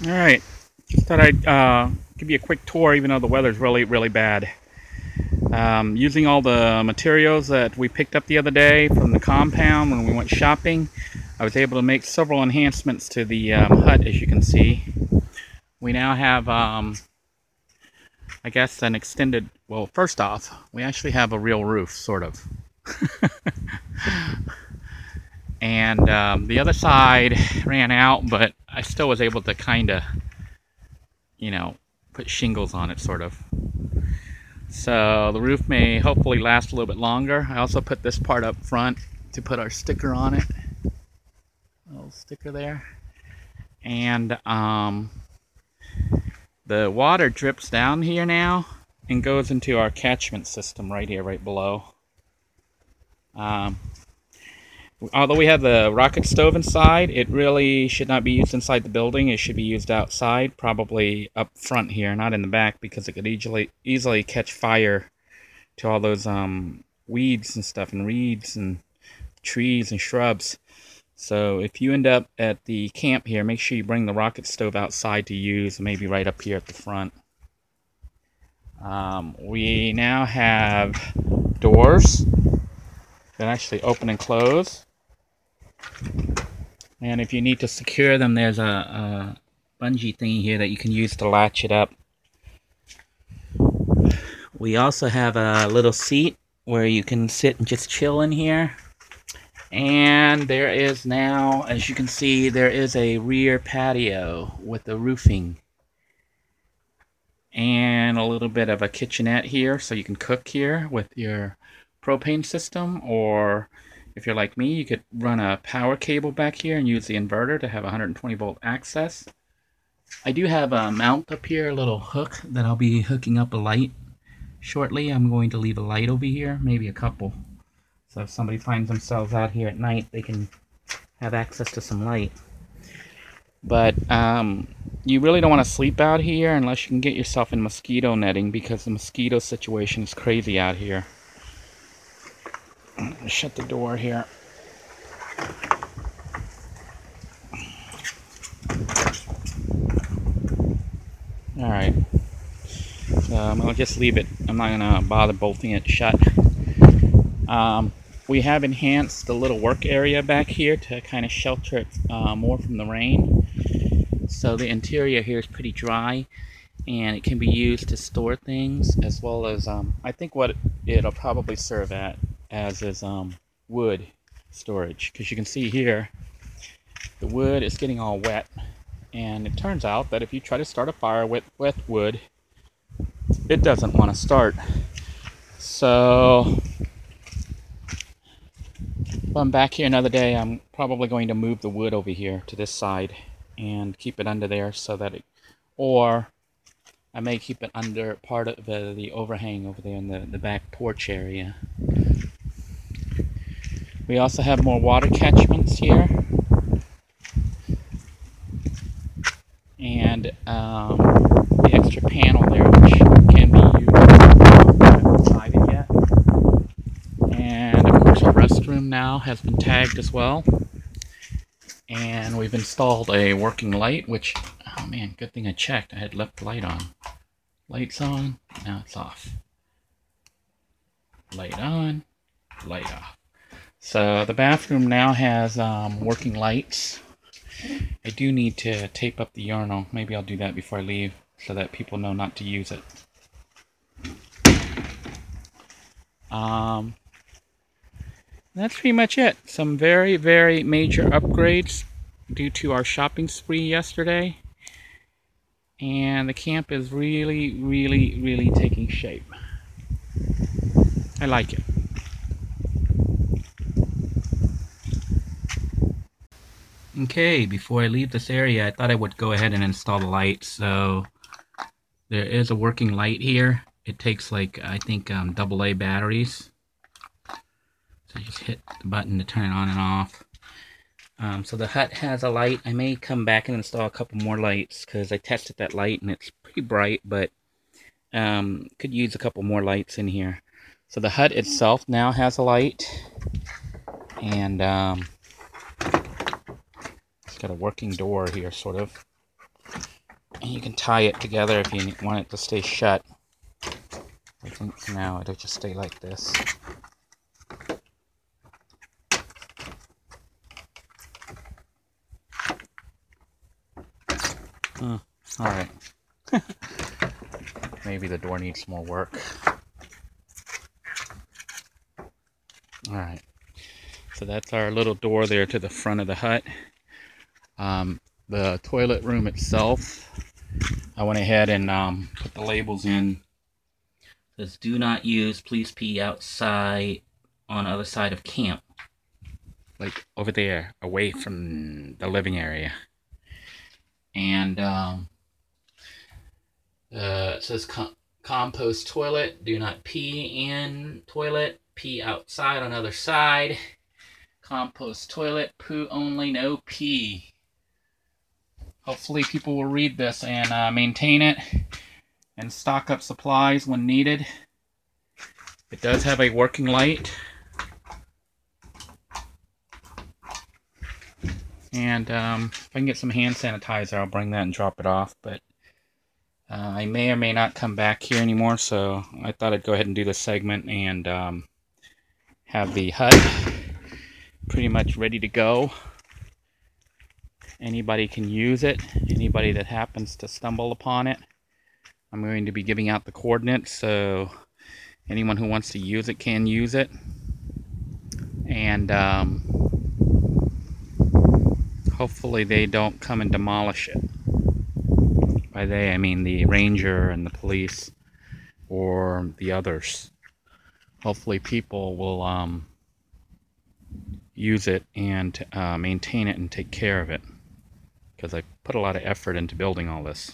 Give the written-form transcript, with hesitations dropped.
All right, just thought I'd give you a quick tour, even though the weather's really bad. Using all the materials that we picked up the other day from the compound when we went shopping, I was able to make several enhancements to the hut, as you can see. We now have, I guess, an extended, well, first off, we actually have a real roof, sort of. And the other side ran out, but I still was able to kind of, put shingles on it, sort of. So the roof may hopefully last a little bit longer. I also put this part up front to put our sticker on it. A little sticker there. And the water drips down here now and goes into our catchment system right here, right below. Although we have the rocket stove inside, it really should not be used inside the building. It should be used outside, probably up front here, not in the back, because it could easily catch fire to all those weeds and stuff, and reeds and trees and shrubs. So if you end up at the camp here, make sure you bring the rocket stove outside to use, maybe right up here at the front. We now have doors that actually open and close. And if you need to secure them, there's a bungee thingy here that you can use to latch it up. We also have a little seat where you can sit and just chill in here. And there is now, as you can see, there is a rear patio with the roofing. And a little bit of a kitchenette here, so you can cook here with your propane system, or if you're like me, you could run a power cable back here and use the inverter to have 120 volt access. I do have a mount up here, a little hook that I'll be hooking up a light shortly. I'm going to leave a light over here, maybe a couple. So if somebody finds themselves out here at night, they can have access to some light. But you really don't want to sleep out here unless you can get yourself in mosquito netting, because the mosquito situation is crazy out here. Shut the door here. Alright. So I'll just leave it. I'm not going to bother bolting it shut. We have enhanced the little work area back here to kind of shelter it more from the rain. So the interior here is pretty dry, and it can be used to store things, as well as I think what it'll probably serve as is wood storage, because you can see here the wood is getting all wet, and it turns out that if you try to start a fire with wet wood, it doesn't want to start. So if I'm back here another day, I'm probably going to move the wood over here to this side and keep it under there, so that it, or I may keep it under part of the overhang over there in the back porch area. We also have more water catchments here, and the extra panel there, which can be used. I haven't decided yet. And of course, our restroom now has been tagged as well. And we've installed a working light, which, oh man, good thing I checked. I had left the light on. Light's on, now it's off. Light on, light off. So the bathroom now has working lights. I do need to tape up the urinal. Maybe I'll do that before I leave, so that people know not to use it. That's pretty much it. Some very major upgrades due to our shopping spree yesterday. And the camp is really taking shape. I like it. Okay, before I leave this area, I thought I would go ahead and install the light. So there is a working light here. It takes, like, I think AA batteries. So just hit the button to turn it on and off. So the hut has a light. I may come back and install a couple more lights, because I tested that light and it's pretty bright, but could use a couple more lights in here. So the hut itself now has a light, and it's got a working door here, sort of. And you can tie it together if you want it to stay shut. I think for now it'll just stay like this. Alright. Maybe the door needs more work. Alright. So that's our little door there to the front of the hut. The toilet room itself, I went ahead and put the labels in. It says, do not use, please pee outside on the other side of camp. Like over there, away from the living area. And it says compost toilet, do not pee in toilet, pee outside on other side. Compost toilet, poo only, no pee. Hopefully people will read this and maintain it and stock up supplies when needed. It does have a working light. And if I can get some hand sanitizer, I'll bring that and drop it off. But I may or may not come back here anymore, so I thought I'd go ahead and do this segment and have the hut pretty much ready to go. Anybody can use it. Anybody that happens to stumble upon it. I'm going to be giving out the coordinates, so anyone who wants to use it can use it. And hopefully they don't come and demolish it. By they, I mean the ranger and the police or the others. Hopefully people will use it and maintain it and take care of it. Because I put a lot of effort into building all this.